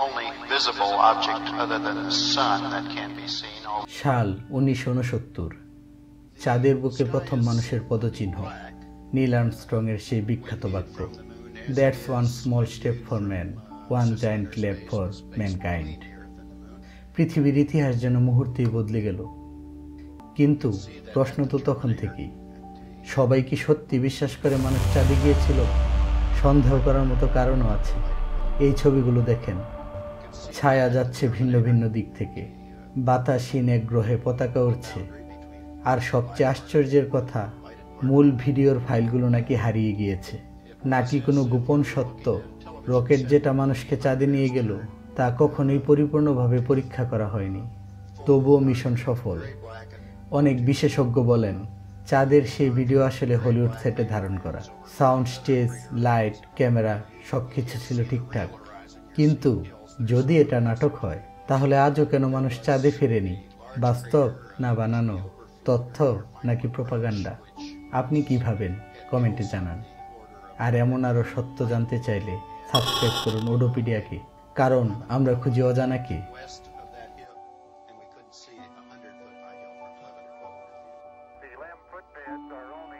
only visible object other than the sun that can be seen. সাল 1969, চাঁদের বুকে প্রথম মানুষের পদচিহ্ন, নীল আর্মস্ট্রং এর সেই বিখ্যাত বাক্য, that's one small step for man, one giant লেপ ফর ম্যানকাইন্ড। পৃথিবীর ইতিহাস যেন মুহূর্তেই বদলে গেল। কিন্তু প্রশ্ন তো তখন থেকেই, সবাই কি সত্যি বিশ্বাস করে মানুষ চাঁদে গিয়েছিল? সন্দেহ করার মতো কারণও আছে। এই ছবিগুলো দেখেন, ছায়া যাচ্ছে ভিন্ন ভিন্ন দিক থেকে, বাতাসহীন এক গ্রহে পতাকা উড়ছে, আর সবচেয়ে আশ্চর্যের কথা, মূল ভিডিওর ফাইলগুলো নাকি হারিয়ে গিয়েছে। নাকি কোনো গোপন সত্য? রকেট যেটা মানুষকে চাঁদে নিয়ে গেল তা কখনোই পরিপূর্ণভাবে পরীক্ষা করা হয়নি, তবুও মিশন সফল। অনেক বিশেষজ্ঞ বলেন চাঁদের সেই ভিডিও আসলে হলিউড সেটে ধারণ করা। সাউন্ড, স্টেজ, লাইট, ক্যামেরা সবকিছু ছিল ঠিকঠাক। কিন্তু যদি এটা নাটক হয়, তাহলে আজও কেন মানুষ চাঁদে ফেরেনি? বাস্তব না বানানো? তথ্য নাকি প্রোপাগান্ডা? আপনি কি ভাবেন? কমেন্টে জানান। আর এমন আরও সত্য জানতে চাইলে সাবস্ক্রাইব করুন ওডোপিডিয়াকে, কারণ আমরা খুঁজি অজানাকে। The 11-foot beds are only